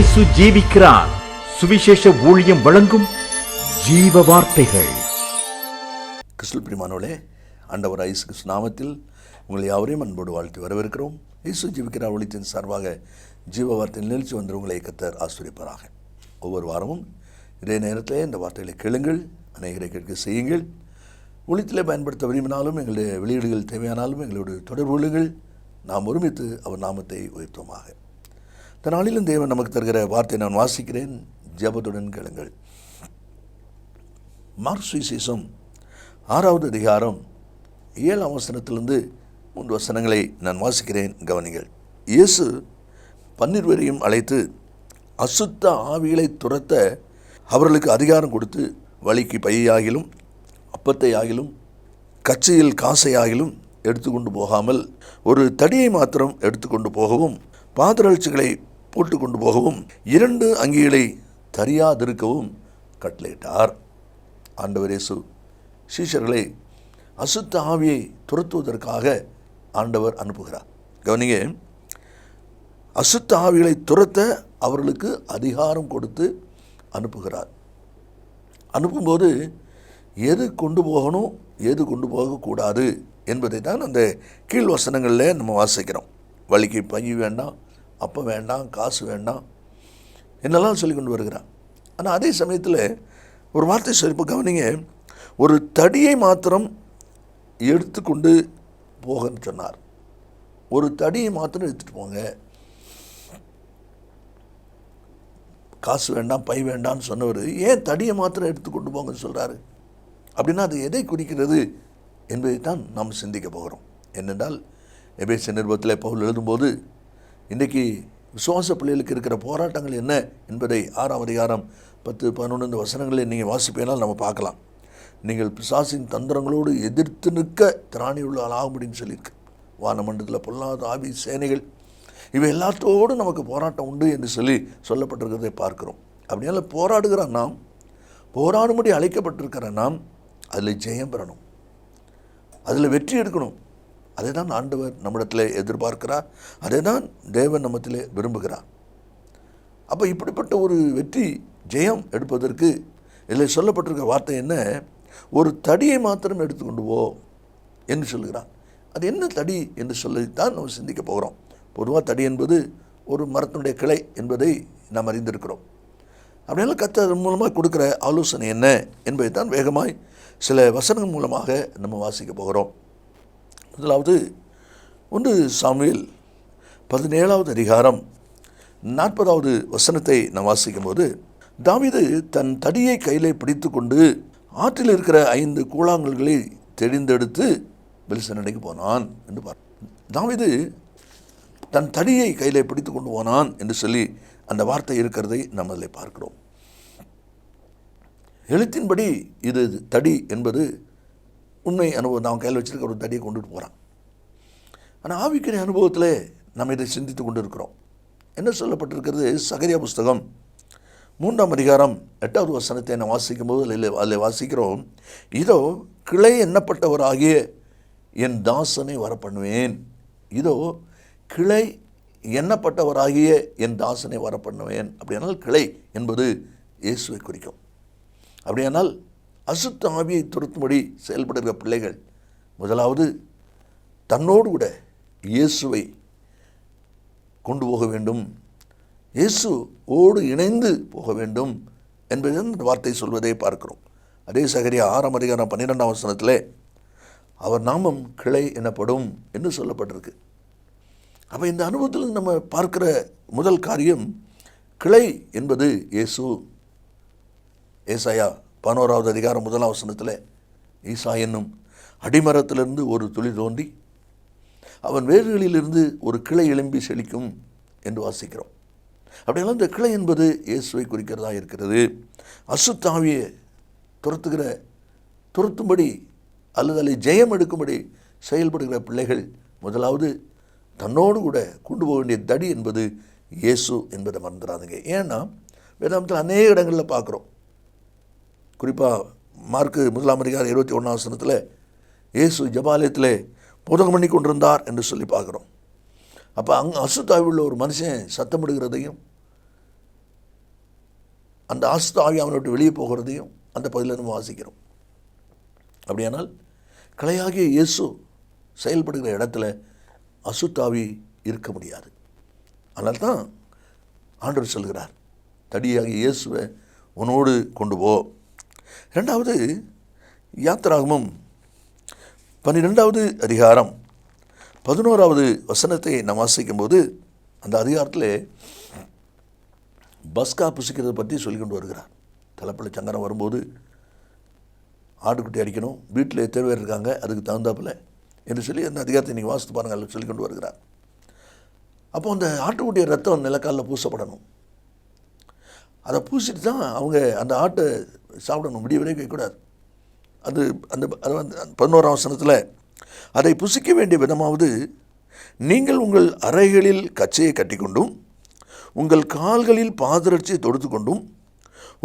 இயேசு ஜீவிக்கிறார். சுவிசேஷ ஊழியம் வழங்கும் ஜீவ வார்த்தைகள். கிறிஸ்துவில் பிரியமானவர்களே, ஆண்டவர் இயேசு கிறிஸ்து நாமத்தில் உங்களை யாவரையும் அன்போடு வாழ்த்து வரவேற்கிறோம். இயேசு ஜீவிக்கிறார் ஒளித்தின் சார்பாக ஜீவ வார்த்தை நிகழ்ச்சி வந்து உங்களை கர்த்தர் ஆசீர்வதிப்பாராக. ஒவ்வொரு வாரமும் இதே நேரத்தில் இந்த வார்த்தைகளை கேளுங்கள், அநேகரை கேட்க செய்யுங்கள். ஒளித்திலே பயன்படுத்த விரும்பினாலும் எங்களுடைய வெளியீடுகள் தேவையானாலும் எங்களோடு தொடர்பு கொள்ளுங்கள். நாம் ஒருமித்து அவர் நாமத்தை உயர்த்துவோமாக. இந்த நாளிலும் தேவன் நமக்கு தருகிற வார்த்தை நான் வாசிக்கிறேன், ஜெபத்துடன் கேளுங்கள். மார்க் சுவிசேஷம் 6வது அதிகாரம் 7ஆம் வசனத்திலிருந்து 3 வசனங்களை நான் வாசிக்கிறேன், கவனிங்கள். இயேசு 12 பேரையும் அழைத்து அசுத்த ஆவிகளை துரத்த அவர்களுக்கு அதிகாரம் கொடுத்து, வழிக்கு பையாகிலும் அப்பத்தை ஆகிலும் கச்சையில் காசை ஆகிலும் எடுத்துக்கொண்டு போகாமல் ஒரு தடியை மாத்திரம் எடுத்துக்கொண்டு போகவும், பாதரட்சிகளை போட்டுக்கொண்டு போகவும், 2 அங்கிகளை தரியாதிருக்கவும் கட்டளையிட்டார். ஆண்டவர் இயேசு சீஷர்களை அசுத்த ஆவியை துரத்துவதற்காக ஆண்டவர் அனுப்புகிறார். கவனிங்க, அசுத்த ஆவிகளை துரத்த அவர்களுக்கு அதிகாரம் கொடுத்து அனுப்புகிறார். அனுப்பும்போது எது கொண்டு போகணும், எது கொண்டு போகக்கூடாது என்பதை தான் அந்த கீழ் வசனங்களில் நம்ம வாசிக்கிறோம். வழிக்கு பை வேண்டாம், அப்போ வேண்டாம், காசு வேண்டாம் என்னெல்லாம் சொல்லி கொண்டு வருகிறார். ஆனால் அதே சமயத்தில் ஒரு வார்த்தை சொல்லி கவனிங்க, ஒரு தடியை மாத்திரம் எடுத்துக்கொண்டு போகன்னு சொன்னார். ஒரு தடியை மாத்திரம் எடுத்துகிட்டு போங்க, காசு வேண்டாம், பை வேண்டாம்னு சொன்னவர் ஏன் தடியை மாத்திரம் எடுத்துக்கொண்டு போங்கன்னு சொல்கிறாரு? அப்படின்னா அது எதை குறிக்கிறது என்பதை தான் நாம் சிந்திக்க போகிறோம். என்னென்றால், எபேசியர் நிருபத்தில் பவுல் எழுதும்போது இன்றைக்கி விசுவாச பிள்ளைகளுக்கு இருக்கிற போராட்டங்கள் என்ன என்பதை 6ஆம் அதிகாரம் 10, 11 வசனங்களில் நீங்கள் வாசிப்பேனால் நம்ம பார்க்கலாம். நீங்கள் பிசாசின் தந்திரங்களோடு எதிர்த்து நிற்க திராணியுள்ள ஆகும்படின்னு சொல்லியிருக்கு. வானமண்டலத்தில் பொல்லாத ஆவி சேனைகள் இவை எல்லாத்தோடு நமக்கு போராட்டம் உண்டு என்று சொல்லப்பட்டிருக்கிறதை பார்க்கிறோம். அப்படினால போராடுகிற நாம், போராடும்படி அழைக்கப்பட்டிருக்கிற நாம் அதில் ஜெயம் பெறணும், அதில் வெற்றி எடுக்கணும். அதை தான் ஆண்டவர் நம்மிடத்தில் எதிர்பார்க்கிறார், அதை தான் தேவன் நம்மத்திலே விரும்புகிறார். அப்போ இப்படிப்பட்ட ஒரு வெற்றி ஜெயம் எடுப்பதற்கு இதில் சொல்லப்பட்டிருக்க வார்த்தை என்ன? ஒரு தடியை மாத்திரம் எடுத்துக்கொண்டு போ என்று சொல்கிறார். அது என்ன தடி என்று சொல்லித்தான் நம்ம சிந்திக்க போகிறோம். பொதுவாக தடி என்பது ஒரு மரத்தினுடைய கிளை என்பதை நாம் அறிந்திருக்கிறோம். அப்படினால கர்த்தர் மூலமாக கொடுக்குற ஆலோசனை என்ன என்பதை தான் வேகமாய் சில வசனங்கள் மூலமாக நம்ம வாசிக்க போகிறோம். முதலாவது 1 சாமுவேல் 17வது அதிகாரம் 40வது வசனத்தை நாம் வாசிக்கும்போது, தாவீது தன் தடியை கையிலே பிடித்து கொண்டு ஆற்றில் இருக்கிற 5 கூழாங்கல்களை தெரிந்தெடுத்து பெலிஸ்தனிடைக்கு போனான் என்று தாவீது தன் தடியை கையிலே பிடித்து கொண்டு போனான் என்று சொல்லி அந்த வார்த்தை இருக்கிறதை நாம் அதில் பார்க்கிறோம். எழுத்தின்படி இது தடி என்பது உண்மை அனுபவம். நான் கையில் வச்சுருக்க ஒரு தடியை கொண்டுட்டு போகிறான். ஆனால் ஆவிக்குரிய அனுபவத்தில் நம்ம இதை சிந்தித்து கொண்டு இருக்கிறோம். என்ன சொல்லப்பட்டிருக்கிறது? சகரியா புஸ்தகம் 3ஆம் அதிகாரம் 8வது வசனத்தை நான் வாசிக்கும்போது அதில் வாசிக்கிறோம், இதோ கிளை எண்ணப்பட்டவராகிய என் தாசனை வரப்பண்ணுவேன். இதோ கிளை எண்ணப்பட்டவராகிய என் தாசனை வரப்பண்ணுவேன். அப்படியானால் கிளை என்பது இயேசுவை குறிக்கும். அப்படியானால் அசுத்த ஆவியை துரத்தும்படி செயல்படுகிற பிள்ளைகள் முதலாவது தன்னோடு கூட இயேசுவை கொண்டு போக வேண்டும், இயேசுவோடு இணைந்து போக வேண்டும் என்பதை இந்த வார்த்தை சொல்வதை பார்க்கிறோம். அதே சகரியா 6ஆம் அதிகாரம் 12ஆம் வசனத்தில் அவர் நாமம் கிளை எனப்படும் என்று சொல்லப்பட்டிருக்கு. அப்போ இந்த அனுபவத்தில் நம்ம பார்க்கிற முதல் காரியம் கிளை என்பது இயேசு. ஏசாயா 11வது அதிகாரம் 1ஆம் வசனத்தில் ஈசா என்னும் அடிமரத்திலிருந்து ஒரு துளி தோன்றி அவன் வேர்களிலிருந்து ஒரு கிளை எழும்பி செழிக்கும் என்று வாசிக்கிறோம். அப்படியெல்லாம் இந்த கிளை என்பது இயேசுவை குறிக்கிறதா இருக்கிறது. அசுத்த ஆவியை துரத்தும்படி அல்லது அதை ஜெயம் எடுக்கும்படி செயல்படுகிற பிள்ளைகள் முதலாவது தன்னோடு கூட கொண்டு போக வேண்டிய தடி என்பது இயேசு என்பதை மறந்துடாதுங்க. ஏன்னா வேதாந்தத்தில் அநேக இடங்களில் பார்க்குறோம். குறிப்பாக மார்க்கு 1ஆம் அதிகாரம் 21ஆம் வசனத்தில் இயேசு ஜெபாலயத்தில் போதகம் பண்ணி கொண்டிருந்தார் என்று சொல்லி பார்க்குறோம். அப்போ அசுத்தாவில் உள்ள ஒரு மனுஷன் சத்தமிடுகிறதையும் அந்த அசுத்த ஆவி அவனை விட்டு வெளியே போகிறதையும் அந்த பகுதியில் நம்ம வாசிக்கிறோம். அப்படியானால் கலையாகிய இயேசு செயல்படுகிற இடத்துல அசுத்தாவி இருக்க முடியாது. அதனால் தான் ஆண்டவர் சொல்கிறார், தடியாகிய இயேசுவை உன்னோடு கொண்டு போ. இரண்டாவது, யாத்திராகமம் 12வது அதிகாரம் 11வது வசனத்தை நாம் வாசிக்கும்போது அந்த அதிகாரத்தில் பஸ்கா புசிக்கிறதை பற்றி சொல்லி கொண்டு வருகிறார். தலைப்பில் சங்கரம் வரும்போது ஆட்டுக்குட்டி அடிக்கணும், வீட்டில் எத்தனை பேர் இருக்காங்க அதுக்கு தகுந்தாப்பில் என்று சொல்லி அந்த அதிகாரத்தை நீங்கள் வாசித்து பாருங்கள், அதில் சொல்லி கொண்டு வருகிறார். அப்போ அந்த ஆட்டுக்குட்டிய ரத்தம் நிலக்காலில் பூசப்படணும். அதை பூசிட்டு தான் அவங்க அந்த ஆட்டை சாப்பிடணும், விடிய வரைக்கும் வைக்கக்கூடாது. அது அந்த 11ஆம் வசனத்தில், அதை புசிக்க வேண்டிய விதமாவது நீங்கள் உங்கள் அறைகளில் கச்சையை கட்டிக்கொண்டும் உங்கள் கால்களில் பாதரட்சியை தொடுத்து கொண்டும்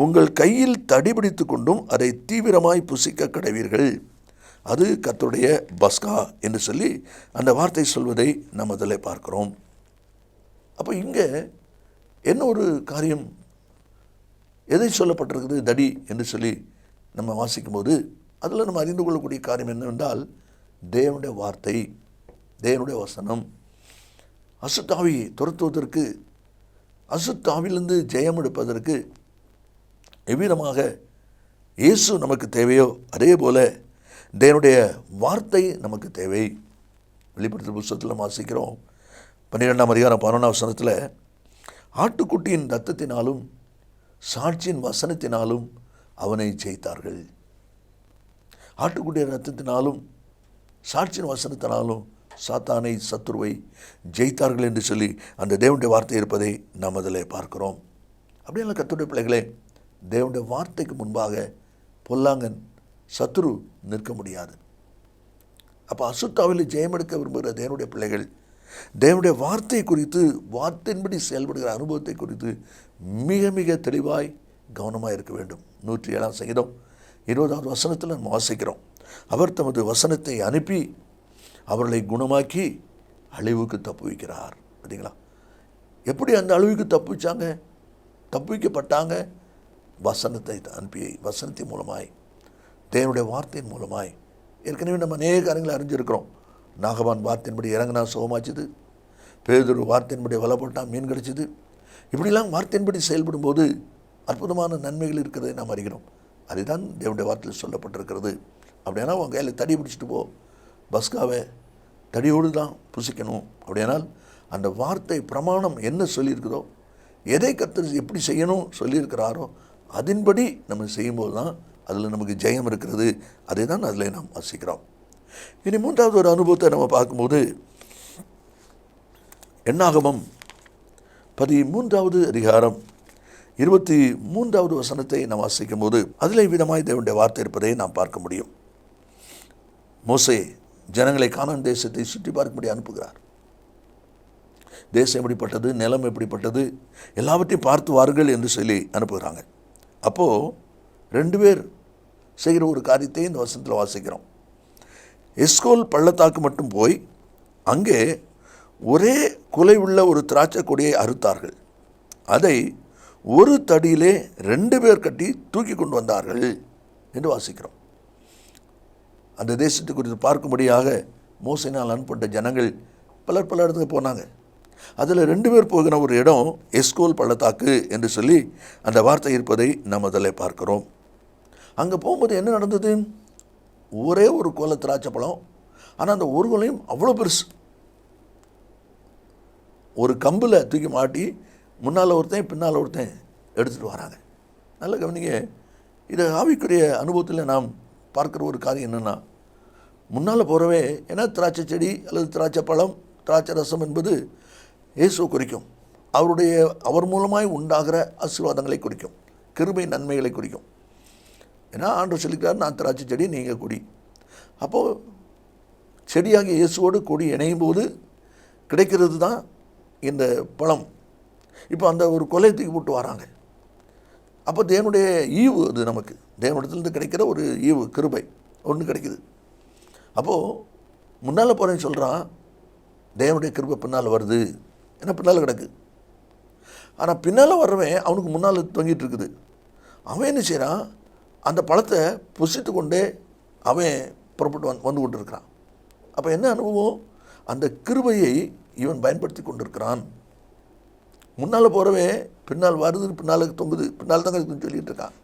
உங்கள் கையில் தடிபிடித்து கொண்டும் அதை தீவிரமாய் புசிக்க கடவீர்கள், அது கர்த்தருடைய பஸ்கா என்று சொல்லி அந்த வார்த்தை சொல்வதை நாம் அதில் பார்க்கிறோம். அப்போ இங்கே என்ன ஒரு காரியம், எதை சொல்லப்பட்டிருக்குது தடி என்று சொல்லி நம்ம வாசிக்கும்போது அதில் நம்ம அறிந்து கொள்ளக்கூடிய காரியம் என்னவென்றால், தேவனுடைய வார்த்தை, தேவனுடைய வசனம். அசுத்தாவியை துரத்துவதற்கு, அசுத்தாவிலிருந்து ஜெயம் எடுப்பதற்கு எவ்விதமாக இயேசு நமக்கு தேவையோ அதே போல் தேவனுடைய வார்த்தை நமக்கு தேவை. வெளிப்படுத்தல் புத்தகத்தில் வாசிக்கிறோம் 12ஆம் அதிகாரம் 11ஆம் வசனத்தில், ஆட்டுக்குட்டியின் இரத்தத்தினாலும் சாட்சியின் வசனத்தினாலும் அவனை ஜெயித்தார்கள். ஆட்டுக்குட்டியின் இரத்தத்தினாலும் சாட்சியின் வசனத்தினாலும் சாத்தானை, சத்துருவை ஜெயித்தார்கள் என்று சொல்லி அந்த தேவனுடைய வார்த்தை இருப்பதை நாம் அதில் பார்க்கிறோம். அப்படியெல்லாம் கர்த்தருடைய பிள்ளைகளே, தேவனுடைய வார்த்தைக்கு முன்பாக பொல்லாங்கன், சத்துரு நிற்க முடியாது. அப்போ அசுத்தாவில் ஜெயம் எடுக்க விரும்புகிற தேவனுடைய பிள்ளைகள் தேவனுடைய வார்த்தை குறித்து, வார்த்தையின்படி செயல்படுகிற அனுபவத்தை குறித்து மிக மிக தெளிவாய் கவனமாக இருக்க வேண்டும். 107ஆம் சங்கீதம் 20வது வசனத்தில் நம்ம வாசிக்கிறோம், அவர் தமது வசனத்தை அனுப்பி அவர்களை குணமாக்கி அழிவுக்கு தப்புவிக்கிறார். பார்த்தீங்களா, எப்படி அந்த அழிவுக்கு தப்புவிக்கப்பட்டாங்க? வசனத்தை அனுப்பி, வசனத்தின் மூலமாய், தேவனுடைய வார்த்தையின் மூலமாய். ஏற்கனவே நம்ம அநேக காரியங்களை அறிஞ்சிருக்கிறோம். நாகவான் வார்த்தையின்படி இறங்கினா சுகமாச்சுது, பேதுரு வார்த்தையின்படி வலை போட்டால் மீன் கிடச்சிது. இப்படிலாம் வார்த்தையின்படி செயல்படும்போது அற்புதமான நன்மைகள் இருக்கிறதை நாம் அறிகிறோம். அதுதான் தேவனுடைய வார்த்தையில் சொல்லப்பட்டிருக்கிறது. அப்படின்னா உன் கையில் தடி பிடிச்சிட்டு போ, பஸ்காவை தடியோடு தான் புசிக்கணும். அப்படியானால் அந்த வார்த்தை பிரமாணம் என்ன சொல்லியிருக்கிறதோ, எதை கர்த்தர் எப்படி செய்யணும் சொல்லியிருக்கிறாரோ அதன்படி நம்ம செய்யும்போது தான் அதில் நமக்கு ஜெயம் இருக்கிறது. அதை தான் அதில் நாம் வாசிக்கிறோம். இனி 3வது ஒரு அனுபவத்தை நம்ம பார்க்கும்போது, என்னாகமம் 13வது அதிகாரம் 23வது வசனத்தை நாம் வாசிக்கும் போது அதில் விதமாய் தேவனுடைய வார்த்தை இருப்பதை நாம் பார்க்க முடியும். மோசே ஜனங்களை கானான் தேசத்தை சுற்றி பார்க்கும்படி அனுப்புகிறார். தேசம் எப்படிப்பட்டது, நிலம் எப்படிப்பட்டது, எல்லாவற்றையும் பார்த்து வாருங்கள் என்று சொல்லி அனுப்புகிறாங்க. அப்போது 2 பேர் செய்கிற ஒரு காரியத்தை இந்த வசனத்தில் வாசிக்கிறோம். எஸ்கோல் பள்ளத்தாக்கு மட்டும் போய் அங்கே ஒரே குலை உள்ள ஒரு திராட்சை கொடியை அறுத்தார்கள். அதை ஒரு தடியிலே 2 பேர் கட்டி தூக்கி கொண்டு வந்தார்கள் என்று வாசிக்கிறோம். அந்த தேசத்தை குறித்து பார்க்கும்படியாக மோசையினால் அனுப்பப்பட்ட ஜனங்கள் பல இடத்துக்கு போனாங்க. அதில் 2 பேர் போகிற ஒரு இடம் எஸ்கோல் பள்ளத்தாக்கு என்று சொல்லி அந்த வார்த்தை இருப்பதை நாம் அதில் பார்க்கிறோம். அங்கே போகும்போது என்ன நடந்தது? ஒரே ஒரு கோலை திராட்சை பழம், ஆனால் அந்த ஒரு கோலையும் அவ்வளோ பெருசு. ஒரு கம்பில் தூக்கி மாட்டி முன்னால் ஒருத்தன் பின்னால் ஒருத்தன் எடுத்துகிட்டு வராங்க. நல்ல கவனிங்க, இது ஆவிக்குரிய அனுபவத்தில் நாம் பார்க்குற ஒரு காரியம் என்னென்னா, முன்னால் போகிறவே ஏன்னா திராட்சை செடி அல்லது திராட்சை பழம், திராட்சை ரசம் என்பது இயேசுவை குறிக்கும். அவர் மூலமாய் உண்டாகிற ஆசீர்வாதங்களை குறிக்கும், கிருபை நன்மைகளை குறிக்கும். ஏன்னா ஆண்டவர் சொல்லிக்கிறார், நான் திராட்சை செடி, நீங்கள் கொடி. அப்போது செடியாகிய இயேசுவோடு கொடி இணையும் போது கிடைக்கிறது தான் இந்த பழம். இப்போ அந்த ஒரு கொலை தூக்கி போட்டு வராங்க. அப்போ தேவனுடைய ஈவு, அது நமக்கு தேவனிடத்துலேருந்து கிடைக்கிற ஒரு ஈவு, கிருபை ஒன்று கிடைக்குது. அப்போது முன்னால் போகிறேன்னு சொல்கிறான், தேவனுடைய கிருபை பின்னால் வருது, ஏன்னா பின்னால் கிடக்கு. ஆனால் பின்னால் வர்றவன் அவனுக்கு முன்னால் தொங்கிட்டு இருக்குது. அவன் என்ன செய்கிறான், அந்த பழத்தை புசித்து கொண்டே அவன் புறப்பட்டு வந்து கொண்டு இருக்கிறான். அப்போ என்ன அனுபவம், அந்த கிருபையை இவன் பயன்படுத்தி கொண்டிருக்கிறான். முன்னால் போகிறவன் பின்னால் வருது, பின்னால் தொங்குது, பின்னால் தான் சொல்லிகிட்டு இருக்கான்.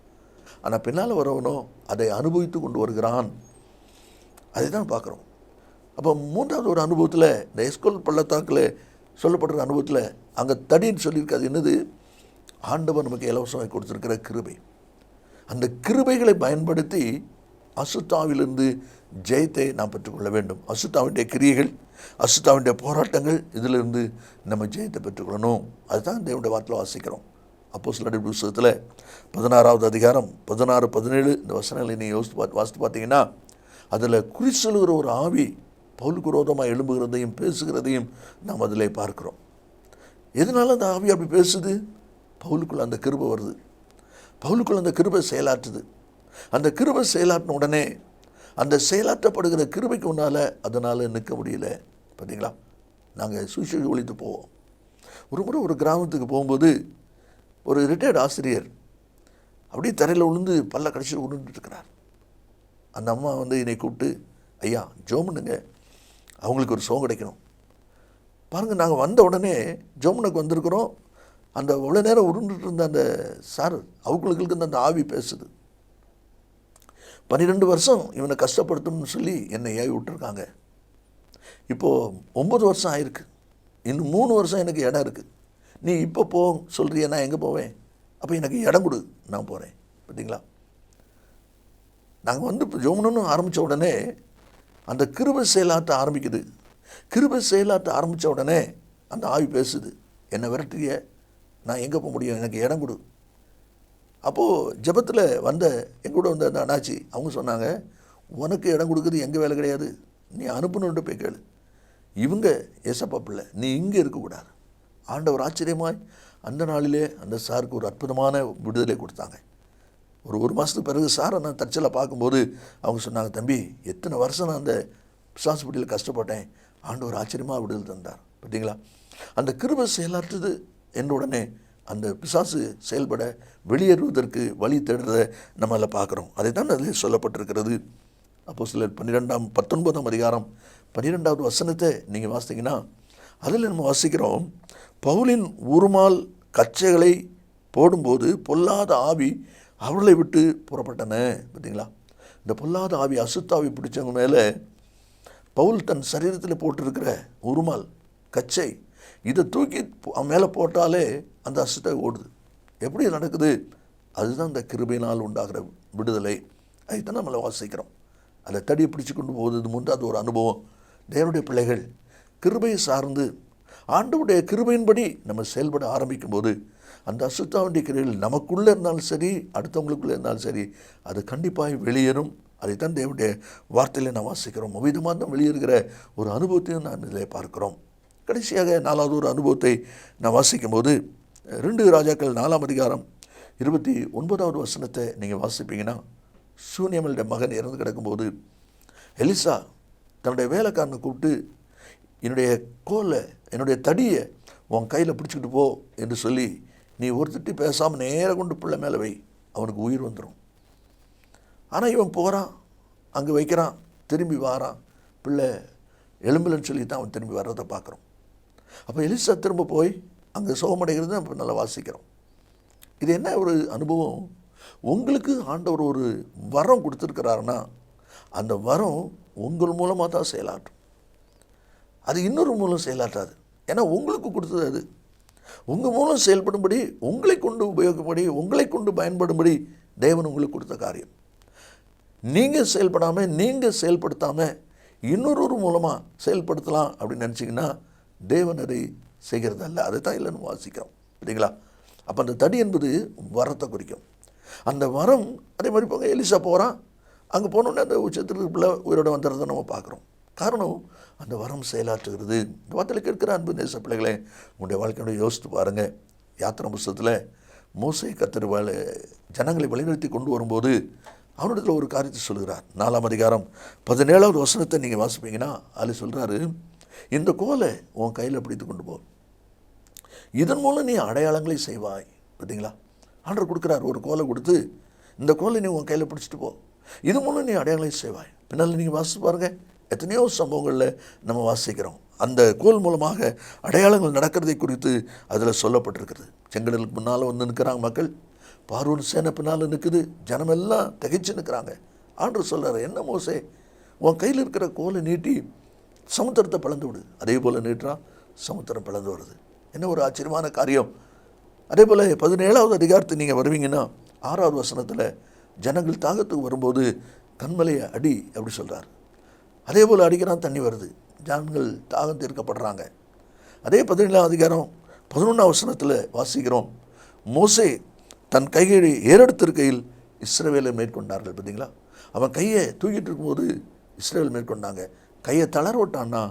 ஆனால் பின்னால் வரவனோ அதை அனுபவித்து கொண்டு வருகிறான். அதை தான் பார்க்குறோம். அப்போ மூன்றாவது ஒரு அனுபவத்தில், இந்த எஸ்கோல் பள்ளத்தாக்கில் சொல்லப்படுற அனுபவத்தில் அங்கே தடின்னு சொல்லியிருக்காது. என்னது, ஆண்டவர் நமக்கு இலவசமாக கொடுத்துருக்கிற கிருபை. அந்த கிருபைகளை பயன்படுத்தி அசுத்தாவிலிருந்து ஜெயத்தை நாம் பெற்றுக்கொள்ள வேண்டும். அசுத்தாவினுடைய கிரியைகள், அசுத்தாவினுடைய போராட்டங்கள், இதிலிருந்து நம்ம ஜெயத்தை பெற்றுக்கொள்ளணும். அதுதான் தேவனுடைய வார்த்தையில் வாசிக்கிறோம். அப்போஸ்தலர் புத்தகத்தில் 16வது அதிகாரம் 16, 17 இந்த வசனங்களை நீங்கள் வாசித்து பார்த்தீங்கன்னா, அதில் குறிச்சொல்கிற ஒரு ஆவி பவுலுக்கு விரோதமாக எழும்புகிறதையும் பேசுகிறதையும் நாம் அதில் பார்க்குறோம். எதனால அந்த ஆவி அப்படி பேசுது? பவுலுக்குள்ள அந்த கிருபை வருது, பவுலுக்குள்ள அந்த கிருபை செயலாற்றுது. அந்த கிருபை செயலாற்றின உடனே அந்த செயலாற்றப்படுகிற கிருபைக்கு முன்னால் அதனால் நிற்க முடியல. பார்த்தீங்களா, நாங்கள் சுவிசேஷ ஒழித்து போவோம். ஒரு முறை ஒரு கிராமத்துக்கு போகும்போது ஒரு ரிட்டையர்டு ஆசிரியர் அப்படியே தரையில் விழுந்து பல்ல கடைசியில் உருண்டுட்டுருக்கிறார். அந்த அம்மா வந்து என்னை கூப்பிட்டு, ஐயா ஜோமனுங்க, அவங்களுக்கு ஒரு சோகம் கிடைக்கணும். பாருங்கள், நாங்கள் வந்த உடனே ஜோமனுக்கு வந்திருக்கிறோம். அந்த அவ்வளோ நேரம் உருண்டுட்டு இருந்த அந்த சார் அவங்களுக்கு அந்த ஆவி பேசுது. 12 வருஷம் இவனை கஷ்டப்படுத்தணும்னு சொல்லி என்னை ஏவி விட்டுருக்காங்க. இப்போது 9 வருஷம் ஆயிருக்கு, இன்னும் 3 வருஷம் எனக்கு இடம் இருக்குது. நீ இப்போ போ சொல்கிறிய, நான் எங்கே போவேன்? அப்போ எனக்கு இடம் கொடு, நான் போகிறேன். பார்த்தீங்களா, நாங்கள் வந்து இப்போ ஜோமனு ஆரம்பித்த உடனே அந்த கிருபை செயலாற்ற ஆரம்பிக்குது. கிருபை செயலாற்ற ஆரம்பித்த உடனே அந்த ஆவி பேசுது, என்னை விரட்டுறிய, நான் எங்கே போக முடியும், எனக்கு இடம் கொடு. அப்போது ஜெபத்தில் வந்த எங்கூட வந்த அந்த அண்ணாச்சி அவங்க சொன்னாங்க, உனக்கு இடம் கொடுக்குறது எங்கள் வேலை கிடையாது, நீ அனுப்புனுட்டு போய் கேளு. இவங்க ஏசப்பா பிள்ளை, நீ இங்கே இருக்கக்கூடாது. ஆண்டவர் ஆச்சரியமாய் அந்த நாளிலே அந்த சாருக்கு ஒரு அற்புதமான விடுதலை கொடுத்தாங்க. ஒரு மாதத்துக்கு பிறகு சாரை நான் தற்செயலாக பார்க்கும்போது அவங்க சொன்னாங்க, தம்பி எத்தனை வருஷம் நான் அந்த பிசாசுப்படியில் கஷ்டப்பட்டேன், ஆண்டவர் ஆச்சரியமாக விடுதலை தந்தார். பார்த்தீங்களா, அந்த கிருபை செயலாற்றுது என்ற உடனே அந்த பிசாசு செயல்பட வெளியேறுவதற்கு வழி தேடுறத நம்ம அதில் பார்க்குறோம். அதை தான் அதில் சொல்லப்பட்டிருக்கிறது. அப்போஸ்தலர் 19ஆம் அதிகாரம் 12வது வசனத்தை நீங்கள் வாசித்தீங்கன்னா அதில் நம்ம வாசிக்கிறோம், பவுலின் உருமால் கச்சைகளை போடும்போது பொல்லாத ஆவி அவர்களை விட்டு புறப்பட்டன. பார்த்தீங்களா, இந்த பொல்லாத ஆவி அசுத்தாவி பிடிச்சவங்க மேலே பவுல் தன் சரீரத்தில் போட்டிருக்கிற உருமால் கச்சை இதை தூக்கி மேலே போட்டாலே அந்த அசுத்தாவி ஓடுது. எப்படி நடக்குது? அதுதான் இந்த கிருபையினால் உண்டாகிற விடுதலை. அதுதான் நம்மளை வாசிக்கிறோம். அதை தடியை பிடிச்சி கொண்டு போகுது முன்பு அது ஒரு அனுபவம். தேவனுடைய பிள்ளைகள் கிருபையை சார்ந்து ஆண்டவருடைய கிருபையின்படி நம்ம செயல்பட ஆரம்பிக்கும் போது அந்த அசுத்தாவுடைய கிரியைகள் நமக்குள்ளே இருந்தாலும் சரி, அடுத்தவங்களுக்குள்ளே இருந்தாலும் சரி, அது கண்டிப்பாக வெளியேறும். அதைத்தான் தேவனுடைய வார்த்தையில் நான் வாசிக்கிறோம். விதமாக தான் வெளியேறுகிற ஒரு அனுபவத்தையும் நான் இதில் பார்க்குறோம். கடைசியாக 4வது ஒரு அனுபவத்தை நான் வாசிக்கும்போது 2 ராஜாக்கள் 4ஆம் அதிகாரம் 29வது வசனத்தை நீங்கள் வாசிப்பீங்கன்னா, சூனியமலுடைய மகன் இறந்து கிடக்கும்போது எலிசா தன்னுடைய வேலைக்காரனை கூப்பிட்டு, என்னுடைய கோலை, என்னுடைய தடியை உன் கையில் பிடிச்சிக்கிட்டு போ என்று சொல்லி, நீ ஒருத்திட்டு பேசாமல் நேராக கொண்டு பிள்ளை மேலே வை, அவனுக்கு உயிர் வந்துடும். ஆனால் இவன் போகிறான், அங்கே வைக்கிறான், திரும்பி வாரான், பிள்ளை எலும்புலன்னு சொல்லி தான் அவன் திரும்பி வர்றதை பார்க்குறோம். அப்போ எலிசா திரும்ப போய் அங்கே சோகமடைகிறது இப்போ நல்லா வாசிக்கிறோம். இது என்ன ஒரு அனுபவம்? உங்களுக்கு ஆண்டவர் ஒரு வரம் கொடுத்துருக்கிறாருன்னா அந்த வரம் உங்கள் மூலமாக தான் செயலாற்றும். அது இன்னொரு மூலம் செயலாற்றாது. ஏன்னா உங்களுக்கு கொடுத்தது அது. உங்கள் மூலம் செயல்படும்படி, உங்களை கொண்டு உபயோகப்படி, உங்களை கொண்டு பயன்படும்படி தேவன் உங்களுக்கு கொடுத்த காரியம். நீங்கள் செயல்படாமல், நீங்கள் செயல்படுத்தாமல் இன்னொரு மூலமாக செயல்படுத்தலாம் அப்படின்னு நினச்சிங்கன்னா தேவன் அதை செய்கிறதல்ல. அதை தான் இல்லைன்னு வாசிக்கிறோம். சரிங்களா? அப்போ அந்த தடி என்பது வரத்தை குறிக்கும். அந்த வரம் அதே மாதிரி போங்க, எலிசா போகிறான், அங்கே போனோடனே அந்த உச்சத்திற்கு பிள்ளை உயிரோட வந்துடுறதை நம்ம பார்க்குறோம். காரணம் அந்த வரம் செயலாற்றுகிறது. இந்த வார்த்தையில் கேட்கிற அன்பு நேச பிள்ளைகளே, உங்களுடைய வாழ்க்கையோட யோசித்து பாருங்கள். யாத்திரை புஸ்தகத்தில் மோசே கர்த்தர் ஜனங்களை வழிநடத்தி கொண்டு வரும்போது அவனிடத்தில் ஒரு காரியத்தை சொல்கிறார். 4ஆம் அதிகாரம் 17வது வசனத்தை நீங்கள் வாசிப்பீங்கன்னா அதில் சொல்கிறாரு, இந்த கோலை உன் கையில் பிடித்து கொண்டு போ, இதன் மூலம் நீ அடையாளங்களை செய்வாய். பார்த்தீங்களா? ஆண்டவர் கொடுக்குறார் ஒரு கோலை கொடுத்து, இந்த கோலை நீ உன் கையில் பிடிச்சிட்டு போ, இது மூலம் நீ அடையாளங்களை செய்வாய். பின்னால் நீங்கள் வாசித்து பாருங்கள், எத்தனையோ சம்பவங்களில் நம்ம வாசிக்கிறோம். அந்த கோல் மூலமாக அடையாளங்கள் நடக்கிறதை குறித்து அதில் சொல்லப்பட்டிருக்கிறது. செங்கடலுக்கு முன்னால் வந்து நிற்கிறாங்க மக்கள், பார்வோன் சேனை பின்னால் நிற்குது, ஜனமெல்லாம் திகைச்சு நிற்கிறாங்க. ஆண்டவர் சொல்கிறார், என்ன மோசே, உன் கையில் இருக்கிற கோலை நீட்டி சமுத்திரத்தை பிளந்து விடு. அதே போல் நீட்டுறான், சமுத்திரம் பிளந்து வருது. என்ன ஒரு ஆச்சரியமான காரியம். அதே போல் 17வது அதிகாரத்தை நீங்கள் வருவீங்கன்னா 6வது வசனத்தில் ஜனங்கள் தாகத்துக்கு வரும்போது கண்மலையை அடி அப்படி சொல்கிறார். அதே போல் அடிக்கிறான், தண்ணி வருது, ஜனங்கள் தாகம் தீர்க்கப்படுறாங்க. அதே 17வது அதிகாரம் 11வது வசனத்தில் வாசிக்கிறோம், மோசே தன் கையை ஏறெடுத்திருக்கையில் இஸ்ரவேலை மேற்கொண்டார்கள். பார்த்தீங்களா, அவன் கையை தூக்கிட்டு இருக்கும்போது இஸ்ரவேல் மேற்கொண்டாங்க. கையை தளர்விட்டான்னா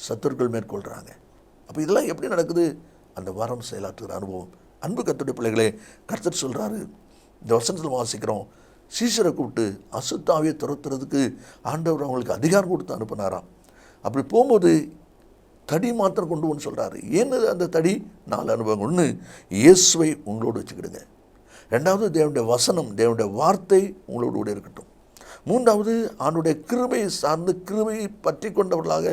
சத்துருக்கள் மேற்கொள்கிறாங்க. அப்போ இதெல்லாம் எப்படி நடக்குது? அந்த வரம் செயலாற்றுகிற அனுபவம். அன்பு கர்த்தருடைய பிள்ளைகளே, கர்த்தர் சொல்கிறாரு, இந்த வசனத்தில் வாசிக்கிறோம், சீஷரை கூப்பிட்டு அசுத்தாவியை துரத்துறதுக்கு ஆண்டவர் அவங்களுக்கு அதிகாரம் கொடுத்து அனுப்பினாராம். அப்படி போகும்போது தடி மாத்திரம் கொண்டு வந்து சொல்கிறாரு. ஏன்னு அந்த தடி? 4 அனுபவங்கள். 1, இயேசுவை உங்களோடு வச்சுக்கிடுங்க. 2வது, தேவனுடைய வசனம், தேவனுடைய வார்த்தை உங்களோடு கூட இருக்கட்டும். 3வது, ஆண்டுடைய கிருபையை சார்ந்து கிருபையை பற்றி கொண்டவர்களாக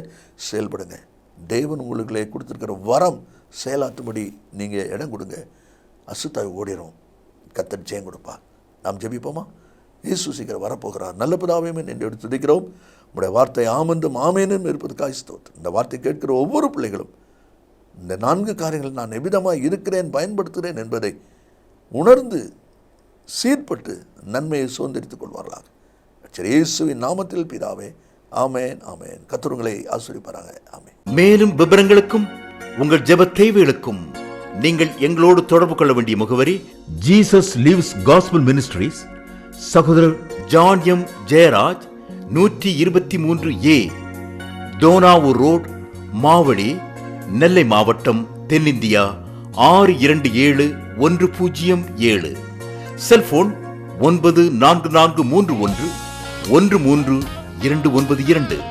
செயல்படுங்க. தேவன் உங்களுக்குள்ளே கொடுத்துருக்கிற வரம் செயலாற்றும்படி நீங்கள் இடம் கொடுங்க. அசுத்தாவி ஓடிடும், கர்த்தர் ஜெயம் கொடுப்பார். நாம் ஜெபிப்போமா? இயேசு சீக்கிரம் வரப்போகிறார். நல்ல பிதாவே என்று எடுத்து துதிக்கிறோம். உங்களுடைய வார்த்தை ஆமென்றும் ஆமெனும் இருப்பதற்காக ஸ்தோத்திரம். இந்த வார்த்தை கேட்கிற ஒவ்வொரு பிள்ளைகளும் இந்த 4 காரியங்கள் நான் எவ்விதமாக இருக்கிறேன், பயன்படுத்துகிறேன் என்பதை உணர்ந்து சீர்பட்டு நன்மையை சுதந்திரித்துக் கொள்வார்களாக. இயேசுவின் நாமத்தில் பிதாவே, ஆமென், ஆமென். கர்த்தர் உங்களை ஆசீர்வதிப்பாராக. ஆமென். மேலும் விவரங்களுக்கும் உங்கள் ஜெப தேவைகளுக்கும் நீங்கள் எங்களோடு தொடர்பு கொள்ள வேண்டிய முகவரி, ஜீசஸ் லிவ்ஸ் காஸ்பல் மினிஸ்ட்ரீஸ், சகோதரர் John M Jeyaraj, 123A Dohnavur road, Mavadi, Nellai மாவட்டம், தென்னிந்தியா 627107. செல்போன் 9443113292.